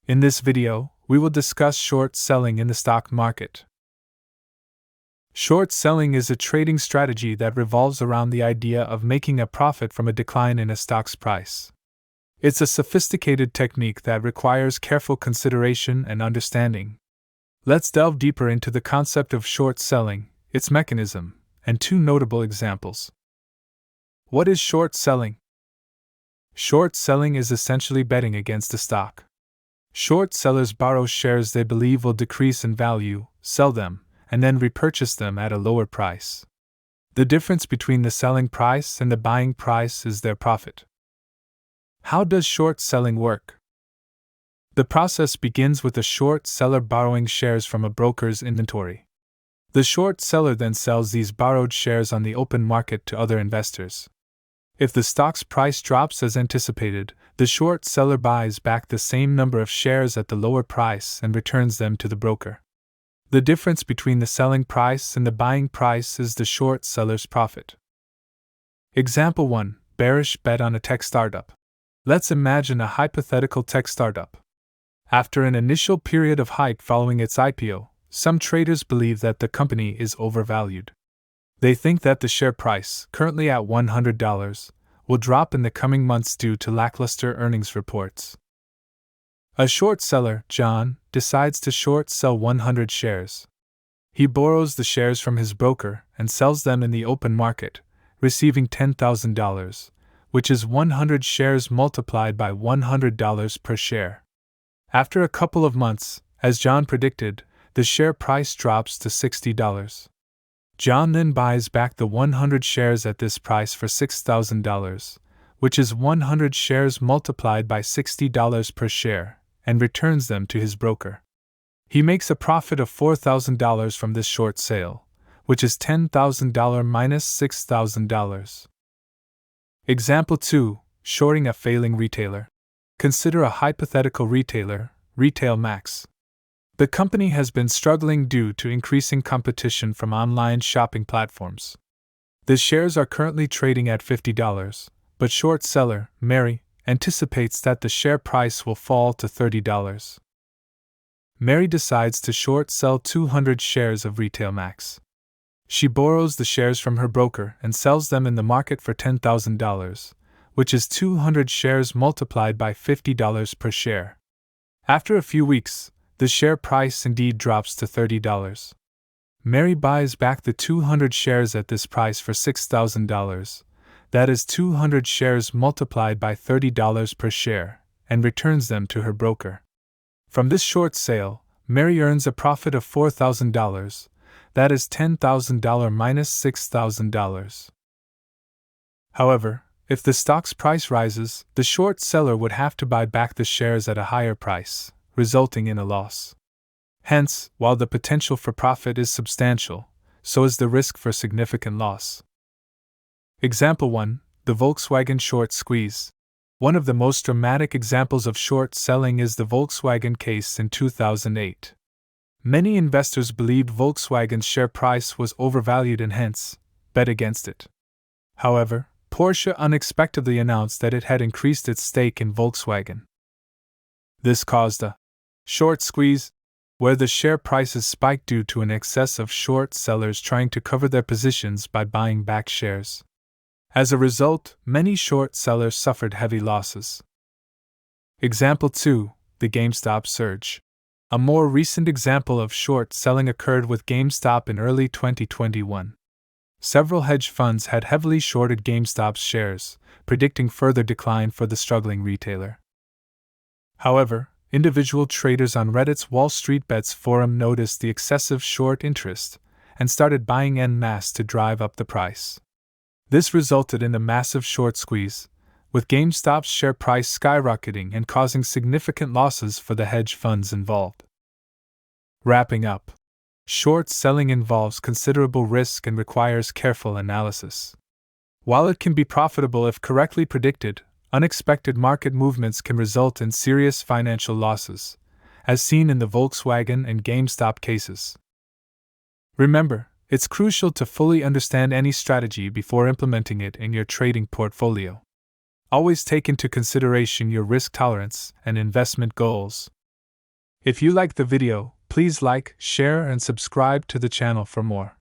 In this video, we will discuss short selling in the stock market. Short selling is a trading strategy that revolves around the idea of making a profit from a decline in a stock's price. It's a sophisticated technique that requires careful consideration and understanding. Let's delve deeper into the concept of short selling, its mechanism, and two notable examples. What is short selling? Short selling is essentially betting against a stock. Short sellers borrow shares they believe will decrease in value, sell them, and then repurchase them at a lower price. The difference between the selling price and the buying price is their profit. How does short selling work? The process begins with a short seller borrowing shares from a broker's inventory. The short seller then sells these borrowed shares on the open market to other investors. If the stock's price drops as anticipated, the short seller buys back the same number of shares at the lower price and returns them to the broker. The difference between the selling price and the buying price is the short seller's profit. Example 1. Bearish bet on a tech startup. Let's imagine a hypothetical tech startup. After an initial period of hype following its IPO, some traders believe that the company is overvalued. They think that the share price, currently at $100, will drop in the coming months due to lackluster earnings reports. A short seller, John, decides to short sell 100 shares. He borrows the shares from his broker and sells them in the open market, receiving $10,000, which is 100 shares multiplied by $100 per share. After a couple of months, as John predicted, the share price drops to $60. John then buys back the 100 shares at this price for $6,000, which is 100 shares multiplied by $60 per share, and returns them to his broker. He makes a profit of $4,000 from this short sale, which is $10,000 minus $6,000. Example 2. Shorting a failing retailer. Consider a hypothetical retailer, Retail Max. The company has been struggling due to increasing competition from online shopping platforms. The shares are currently trading at $50, but short seller, Mary, anticipates that the share price will fall to $30. Mary decides to short sell 200 shares of Retail Max. She borrows the shares from her broker and sells them in the market for $10,000, which is 200 shares multiplied by $50 per share. After a few weeks, the share price indeed drops to $30. Mary buys back the 200 shares at this price for $6,000, that is 200 shares multiplied by $30 per share, and returns them to her broker. From this short sale, Mary earns a profit of $4,000, that is $10,000 minus $6,000. However, if the stock's price rises, the short seller would have to buy back the shares at a higher price, resulting in a loss. Hence, while the potential for profit is substantial, so is the risk for significant loss. Example 1. The Volkswagen short squeeze. One of the most dramatic examples of short selling is the Volkswagen case in 2008. Many investors believed Volkswagen's share price was overvalued and hence, bet against it. However, Porsche unexpectedly announced that it had increased its stake in Volkswagen. This caused a short squeeze, where the share prices spiked due to an excess of short sellers trying to cover their positions by buying back shares. As a result, many short sellers suffered heavy losses. Example 2. The GameStop surge. A more recent example of short selling occurred with GameStop in early 2021. Several hedge funds had heavily shorted GameStop's shares, predicting further decline for the struggling retailer. However, individual traders on Reddit's Wall Street Bets forum noticed the excessive short interest and started buying en masse to drive up the price. This resulted in a massive short squeeze, with GameStop's share price skyrocketing and causing significant losses for the hedge funds involved. Wrapping up, short selling involves considerable risk and requires careful analysis. While it can be profitable if correctly predicted, unexpected market movements can result in serious financial losses, as seen in the Volkswagen and GameStop cases. Remember, it's crucial to fully understand any strategy before implementing it in your trading portfolio. Always take into consideration your risk tolerance and investment goals. If you liked the video, please like, share, and subscribe to the channel for more.